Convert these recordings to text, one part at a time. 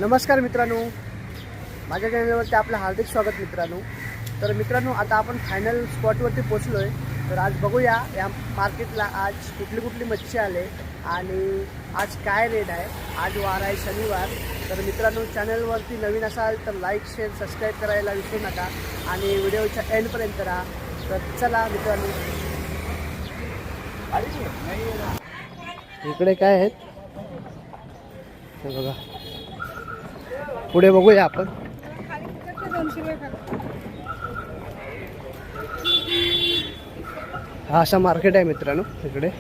नमस्कार मित्रांनो, माझ्या चॅनलवरती आपलं हार्दिक स्वागत मित्रांनो. तर मित्रांनो, आता आपण फायनल स्पॉटवरती पोचलो आहे. तर आज बघूया या मार्केटला आज कुठली मच्छी आले आणि आज काय रेट आहे. आज वार आहे शनिवार. तर मित्रांनो, चॅनलवरती नवीन असाल तर लाईक शेअर सबस्क्राईब करायला विसरू नका आणि व्हिडिओच्या एंडपर्यंत करा. तर चला मित्रांनो, इकडे काय आहेत बघा, पुढे बघूया आपण. हा असा मार्केट आहे मित्रांनो. इकडे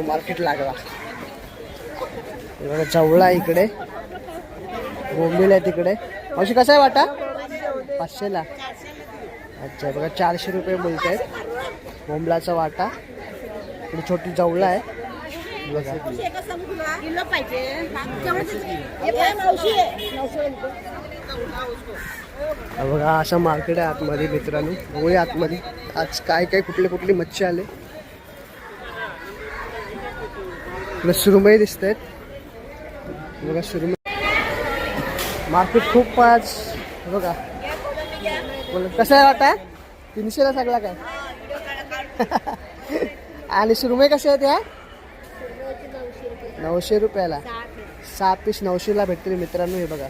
मार्केट लागला बघा, जवळा इकडे बोंबील आहे तिकडे. मावशी कसा आहे वाटा? 500ला. अच्छा बघा, 400 रुपये बोलत आहेत बोंबलाचा वाटा. इकडे छोटी जवळा आहे बघा. बघा असं मार्केट आहे आतमध्ये मित्रांनो. बघूया आतमध्ये आज काय काय कुठली मच्छी आले. इकडे सुरमई दिसत आहेत बघा. सुरमई मार्केट खूप आज बघा. कसं आहे वाटा? 300ला सगळा काय. आणि सुरमई कसे आहेत या? 900 रुपयाला 6 पीस 900ला भेटतील मित्रांनो. हे बघा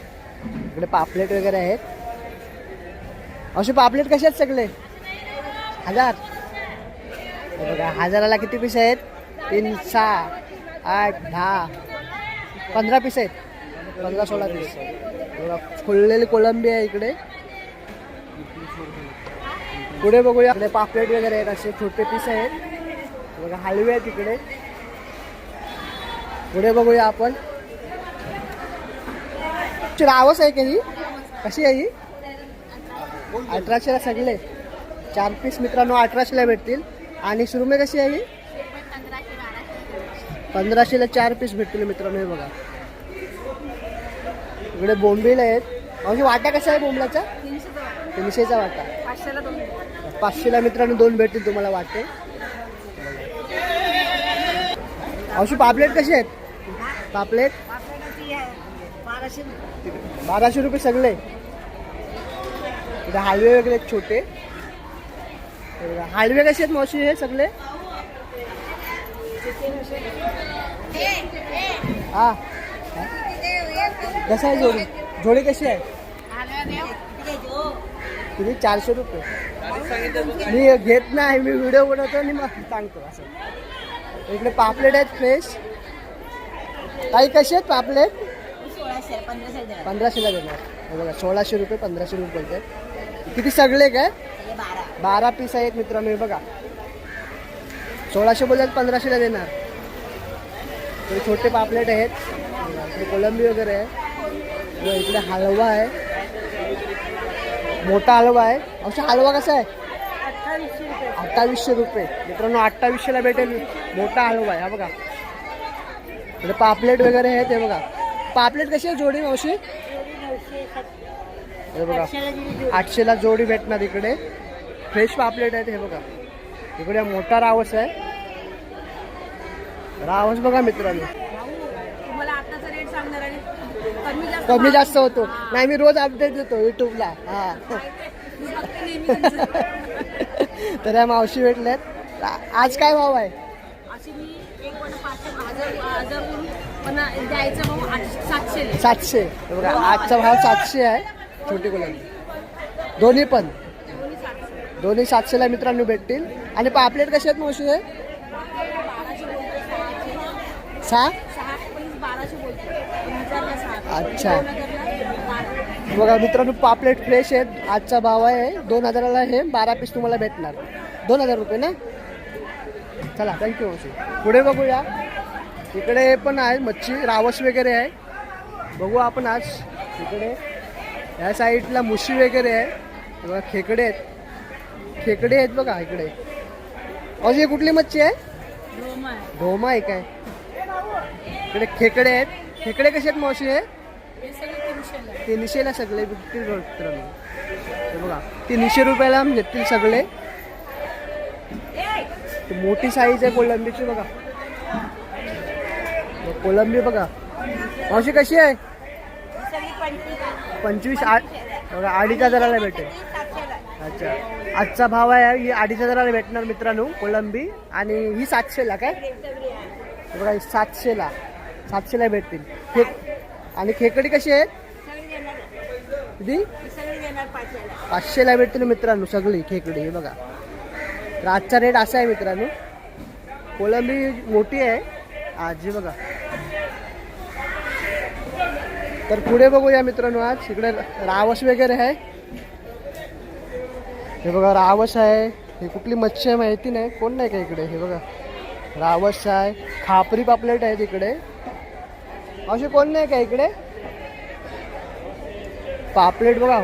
इकडे पापलेट वगैरे आहेत. असे पापलेट कसे आहेत सगळे? 1000. हे बघा 1000ला किती पीस आहेत? 3, 6, 8, 10, 15 पीस आहेत. 15-16 पीस. बघा फुललेली कोलंबी आहे इकडे. पुढे बघूया, इकडे पापलेट वगैरे आहेत असे छोटे पीस आहेत बघा. हलवे आहेत इकडे. पुढे बघूया आपण. रावस आहे का ही? कशी आहे ही? 1800ला सगळे 4 पीस मित्रांनो 1800ला भेटतील. आणि सुरमई कशी आहे ही? 1500ला 4 पीस भेटतील मित्रांनो. हे बघा इकडे बोंबील आहेत. म्हणजे वाटा कसा आहे बोंबलाचा? 300चा वाटा. 500ला मित्रांनो 2 भेटतील तुम्हाला वाटे. अशी पापलेट कशी आहेत? पापलेट 1200 रुपये सगळे. इथे हलवे वगैरे छोटे. हलवे कसे आहेत मावशी हे सगळे? हा कसं आहे जोडी? जोडी कशी आहे? किती? 400 रुपये. मी घेत नाही, मी व्हिडिओ बनवतो आणि मग सांगतो असं. इकडे पापलेट आहेत फ्रेश. काही कसे आहेत पापलेट? 1500ला देणार. हे बघा 1600 रुपये 1500 रुपये बोलतात. किती सगळे काय? 12 पीस आहेत मित्रांनो. हे बघा 1600 बोलतात 1500ला देणार. इकडे छोटे पापलेट आहेत. इकडे कोलंबी वगैरे आहे. इकडे हलवा आहे, मोठा हलवा आहे. असा हलवा कसा आहे? 2800 रुपये मित्रांनो. 2800ला भेटेल मोठा हलवा आहे. हा बघा इकडे पापलेट वगैरे आहेत. हे बघा पापलेट कशी आहे जोडी मावशी? हे बघा 800ला जोडी भेटणार. इकडे फ्रेश पापलेट आहेत. हे बघा इकडे मोठा रावस आहे. रावस बघा मित्रांनो. कमी जास्त होतो नाही, मी रोज अपडेट देतो युट्यूबला. हा तर या मावशी भेटल्यात. आज काय भाव आहे? 700. बघा आजचा भाव 700 आहे. छोटी कोलंबी दोन्ही 700ला मित्रांनो भेटतील. आणि पापलेट कसे आहेत मावशी हे? 6. अच्छा बघा मित्रांनो पापलेट फ्रेश आहेत. आजचा भाव आहे 2000ला. हे 12 पीस तुम्हाला भेटणार. 2000 रुपये ना. चला थँक्यू मावशी. पुढे बघूया, इकडे पण आहे मच्छी रावस वगैरे आहे. बघू आपण आज. इकडे या साईडला मुशी वगैरे आहे बघा. खेकडे आहेत बघा इकडे. अशी ही कुठली मच्छी आहे? ढोमा आहे काय? इकडे खेकडे आहेत. खेकडे कसे आहेत मावशी हे? 300ला सगळे भेटतील बघा. 300 रुपयाला भेटतील सगळे. मोठी साईज आहे कोलंबीची बघा. कोलंबी बघा मावशी कशी आहे? 25 2,500 भेटेल. अच्छा, आजचा भाव आहे ही 2,500 भेटणार मित्रांनो कोलंबी. आणि ही 700ला काय बघा, 700ला भेटतील. आणि खेकडी कशी आहे? किती? 500ला भेटतील मित्रांनो सगळी खेकडी. हे बघा, तर आजचा रेट असा आहे मित्रांनो. कोलंबी मोठी आहे आज, हे बघा. तर पुढे बघूया मित्रांनो, आज इकडे रावस वगैरे आहे. हे बघा रावस आहे. हे कुठली मच्छी आहे माहिती नाही, कोण नाही का इकडे. हे बघा रावस आहे, खापरी पापलेट आहे तिकडे. असे कोण नाही का इकडे? पापलेट बघा.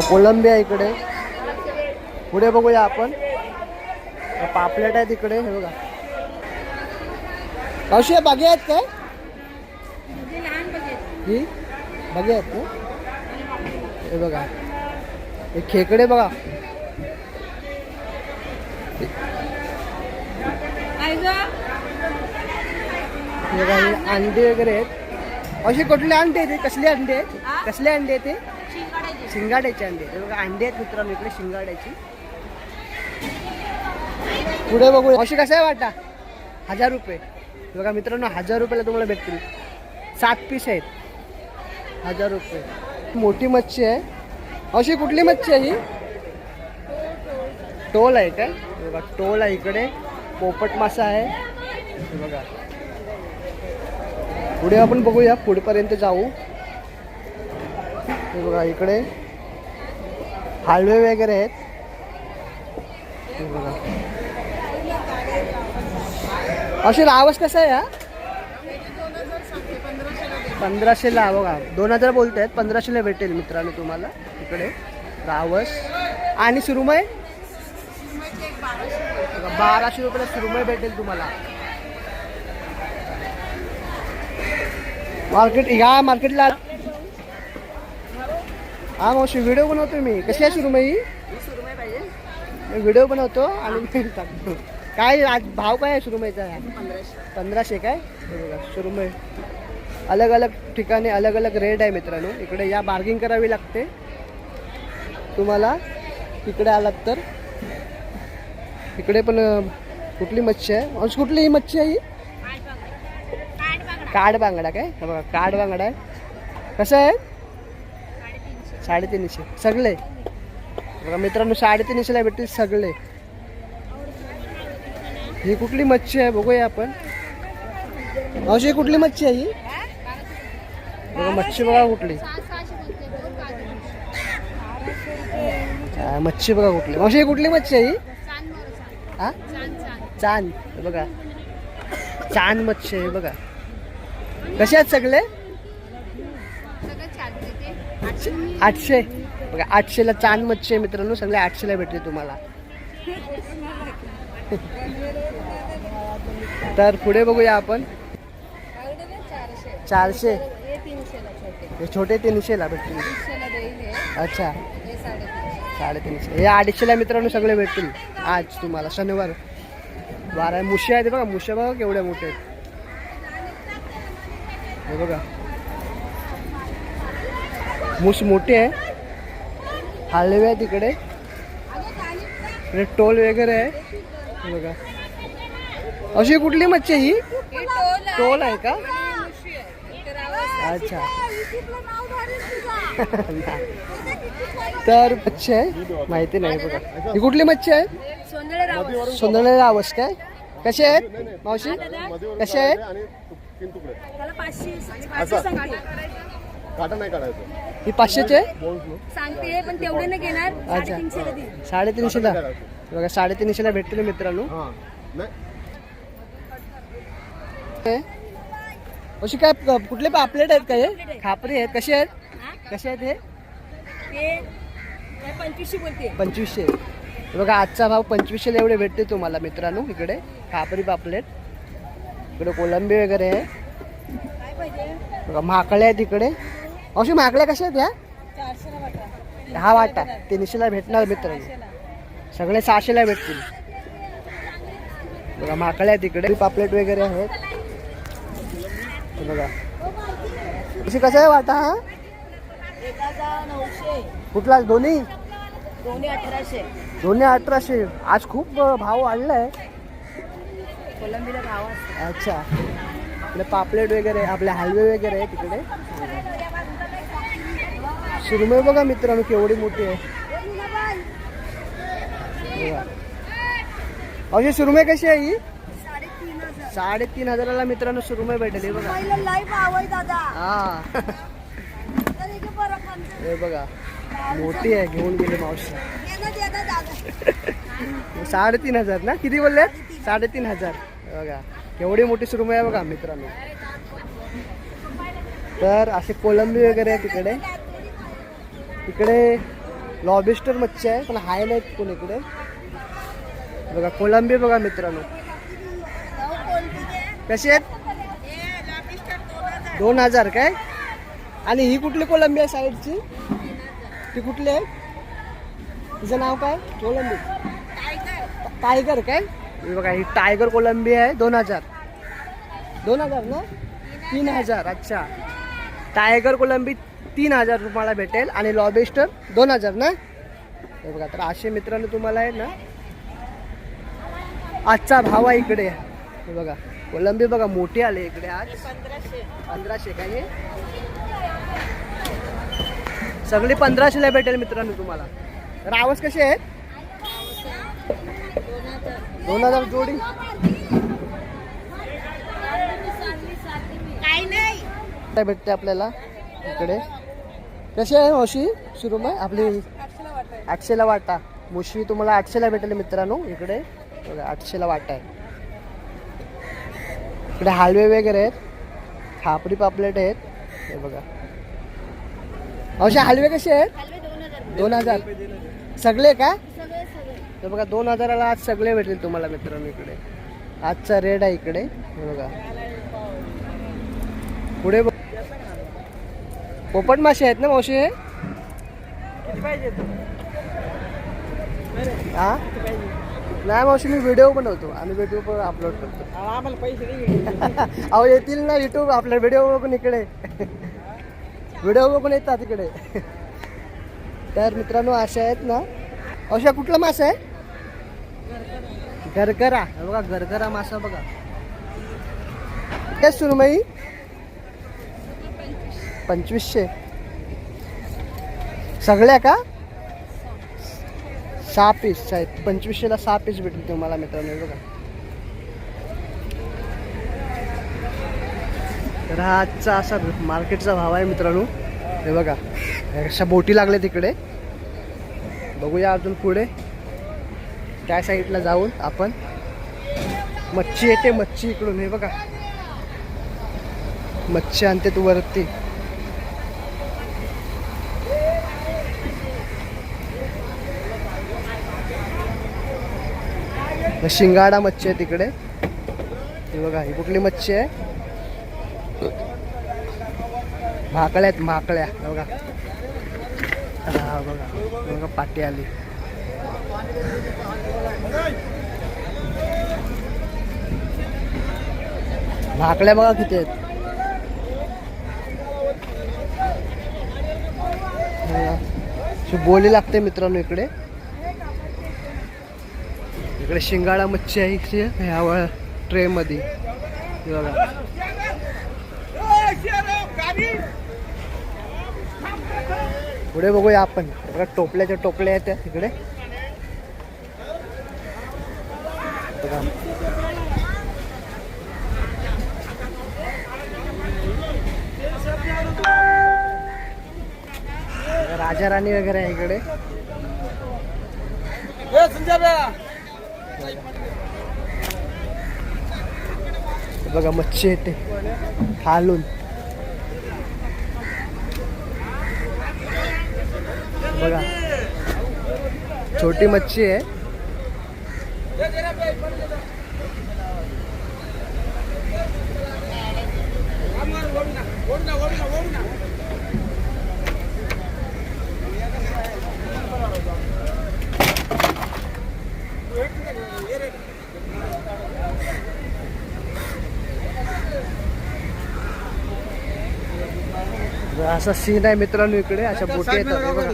कोलंबी आहे इकडे. पुढे बघूया आपण, पापलेट आहे तिकडे. हे बघा कशी आहे, बागे आहेत काय? ही बागे आहेत ना. हे बघा हे खेकडे बघा. हे बघा हे अंडे वगैरे आहेत. असे कुठले अंडे आहेत? कसले अंडे आहेत? कसले अंडे आहेत ते? शिंगाड्याचे अंडे. हे बघा अंडे आहेत मित्रांनो इकडे शिंगाड्याची. पुढे बघूया. अशी कसं आहे वाटा? 1000 रुपये. बघा मित्रांनो 1000 रुपयाला तुम्हाला भेटतील. 7 पीस आहेत, 1000 रुपये. मोठी मच्छी आहे. अशी कुठली मच्छी आहे ही? टोल आहे काय? बघा टोल आहे इकडे. पोपट मासा आहे. हे बघा. पुढे आपण बघूया, पुढेपर्यंत जाऊ. हे बघा इकडे हलवे वगैरे आहेत. हे बघा अशी रावस कसं आहे? 1500ला. बघा 2000 बोलत आहेत, 1500ला भेटेल मित्रांनो तुम्हाला इकडे रावस. आणि सुरमई 1200 रुपयाला सुरमई भेटेल तुम्हाला. या मार्केटला हा मावशी व्हिडिओ बनवतो मी. कशी आहे सुरमई? व्हिडिओ बनवतो आणि टाकतो. काय आज भाव काय आहे सुरमईचा? 1500 काय? बघा सुरमई अलग अलग ठिकाणी अलग अलग रेट आहे मित्रांनो. इकडे या बार्गिंग करावी लागते तुम्हाला. इकडे आलात तर इकडे पण कुठली मच्छी आहे? आज कुठली ही मच्छी आहे? ही काड बांगडा काय? बघा काड बांगडा आहे. कसं आहे? 350 सगळे. बघा मित्रांनो 350ला भेटतील सगळे. ही कुठली मच्छी आहे बघूया आपण. अशी कुठली मच्छी आहे ही? बघा मच्छी बघा कुठली. मच्छी बघा कुठली. अशी कुठली मच्छी आहे ही? हा चांद. बघा चांद मच्छी आहे बघा. कसे आहेत सगळे? 800. बघा 800ला चांद मच्छी आहे मित्रांनो. सगळे 800ला भेटते तुम्हाला. तर पुढे बघूया आपण. 400. हे छोटे 300ला भेटतील. अच्छा 350. हे 250ला मित्रांनो सगळे भेटतील आज तुम्हाला. शनिवार 12. मुशे आहेत बघा. मुशे बघा केवढ्या मोठे आहेत. हे बघा मुश मोठी आहे. हलवे आहे तिकडे. टोल वगैरे आहे. हे बघा अशी कुठली मच्छी ही? टोल आहे का? अच्छा तर मच्छी आहे माहिती नाही. बघा ही कुठली मच्छी आहे? सोंदळे रावस काय? कसे आहेत मावशी? कसे आहेत? ही 500चे सांगते पण तेवढे नाही घेणार. अच्छा 350ला. बघा 350ला भेटतील मित्रांनो. अशी काय कुठले पापलेट आहेत का? हे खापरी आहेत. कसे आहेत? कसे आहेत हे? 2500. बघा आजचा भाव 2500ला एवढे भेटते तुम्हाला मित्रांनो. इकडे खापरी पापलेट. इकडे कोलंबी वगैरे आहे. बघा माकड्या आहेत इकडे. अशी माकड्या कशा आहेत या? 10 वाटा 300ला भेटणार मित्रांनो. सगळे 600ला भेटतील. बघा माकड्या आहेत तिकडे, पापलेट वगैरे आहेत. हे बघा कशी कसं आहे वाटा हा? एकाचा 900, कुठला दोन्ही? दोन्ही 1800. दोन्ही 1800. आज खूप भाव वाढलाय. कोलंबीला भाव असतो. अच्छा, आपले पापलेट वगैरे, आपले हलवे वगैरे आहे तिकडे. सुरमई बघा मित्रांनो केवढी मोठी आहे. बघा अशी सुरमई कशी आहे ही? 3,500 मित्रांनो सुरमई भेटेल. हे बघा हा हे बघा मोठी आहे, घेऊन गेले मावशी. 3,500 ना? किती बोलले? 3,500. बघा केवढी मोठी सुरमई आहे बघा मित्रांनो. तर असे कोलंबी वगैरे आहे तिकडे. इकडे लॉबस्टर मच्छी आहे पण हाय नाहीत कोण इकडे. बघा कोलंबी बघा मित्रांनो कशी आहेत? 2,000 काय? आणि ही कुठली कोलंबी आहे साईडची? ती कुठली आहे? तिचं नाव काय? कोलंबी टायगर काय? हे बघा ही टायगर कोलंबी आहे. 2,000 ना? 3,000. अच्छा, टायगर कोलंबी 3,000 रुपयाला भेटेल आणि लॉबस्टर 2,000 ना? हे बघा तर असे मित्रांनो तुम्हाला आहे ना आजचा भाव आहे इकडे. हे बघा कोलंबी बघा मोठी आले इकडे आज. 1500 काय? हे सगळी 1500ला भेटेल मित्रांनो तुम्हाला. रावस कसे आहेत? 2,000 जोडी. काय भेटते आपल्याला इकडे? कशी आहे मावशी सुरमई आपली? 800ला वाटा. मुशी तुम्हाला 800ला भेटेल मित्रांनो इकडे. 800ला वाटा आहे. इकडे हलवे वगैरे आहेत, खापरी पापलेट आहेत. हे बघा अशा हलवे कसे आहेत? 2,000 सगळे का? हे बघा 2,000ला आज सगळे भेटतील तुम्हाला मित्रांनो इकडे. आजचा रेट आहे इकडे. हे बघा पुढे पोपट मासे आहेत ना मावशी? हे हा नाही मावशी, मी व्हिडिओ बनवतो आणि व्हिडिओ अपलोड करतो. आम्हाला पैसे नाही. अहो येतील ना युट्यूब आपला व्हिडिओ बघून इकडे. व्हिडिओ बघून येतात इकडे. तर मित्रांनो अशा आहेत ना. अशा कुठला मासा आहे? गरगरा. बघा गरगरा मासा बघा. काय सुरमई? 2,500 सगळ्या का? 6 पीस आहेत. 2,500ला 6 पीस भेटतील तुम्हाला मित्रांनो. बघा तर हा आजचा असा मार्केटचा भाव आहे मित्रांनो. हे बघा अशा बोटी लागल्या तिकडे. बघूया अजून पुढे त्या साईडला जाऊन आपण. मच्छी येते, मच्छी इकडून. हे बघा मच्छी आणते तू वरती. शिंगाडा मच्छी आहे तिकडे. हे बघा ही कुठली मच्छी आहे? भाकळ्या आहेत, भाकळ्या. बघा हा बघा बघा पाटी आली. भाकळ्या बघा किती आहेत. बोली लागते मित्रांनो इकडे. इकडे शिंगाडा मच्छी आहे इकडे ह्या ट्रे मध्ये. बघा पुढे बघूया आपण. बघा टोपल्याच्या टोपल्या आहेत त्या तिकडे. बघा राजा राणी वगैरे आहे इकडे. बघा मच्छी येते खालून. बघा छोटी मच्छी आहे. असा सीन आहे मित्रांनो इकडे, अशा बोटी येतात हे बघा.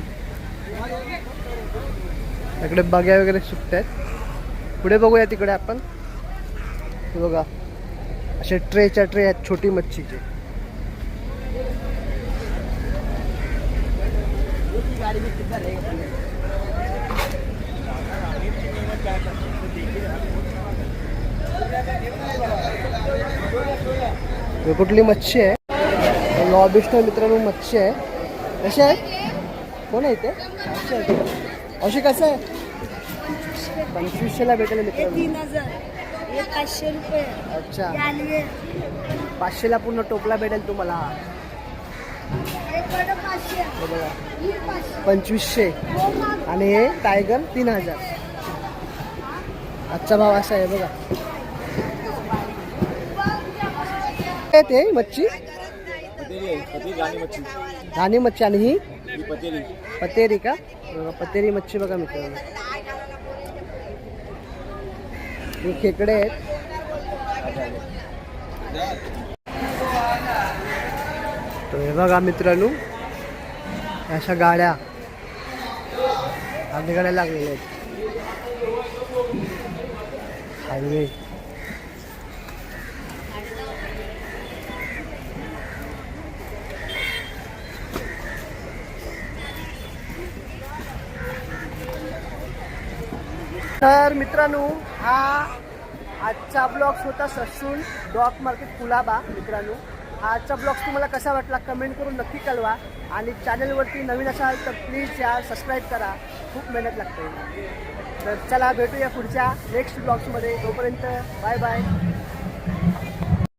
इकडे बग्या वगैरे सुटत आहेत. पुढे बघूया तिकडे आपण. हे बघा असे ट्रेच्या ट्रे आहेत छोटी मच्छीचे. हे कुठली मच्छी आहे? लॉबिस्टर मित्रांनो मच्छी आहे. कशी आहे? कोण आहे ते? अशी कसं आहे? 2500ला भेटेल मित्रांनो. 3000 हे 500 रुपये. अच्छा, हे आलवे. 500ला पूर्ण टोपला भेटेल तुम्हाला. हे पण 500. हे बघा ही 500. 2500 आणि हे टायगर 3000. आजचा भाव असा आहे बघा. काय ते मच्छी? राणी मच्छी. आणि ही पतेरी का? बघा, पतेरी मच्छी बघा मित्रांनो. हे खेकडे आहेत. तर हे बघा मित्रांनो अशा गाड्या आणि गाड्या लागलेल्या आहेत. हायवे. तर मित्रांनो हा आजचा ब्लॉग्स होता ससून डॉग मार्केट कुलाबा. मित्रांनो हा आजचा ब्लॉग्स तुम्हाला कसा वाटला कमेंट करून नक्की कळवा. आणि चॅनलवरती नवीन असाल तर प्लीज या सबस्क्राईब करा. खूप मेहनत लागते. तर चला भेटूया पुढच्या नेक्स्ट ब्लॉग्समध्ये. तोपर्यंत बाय बाय.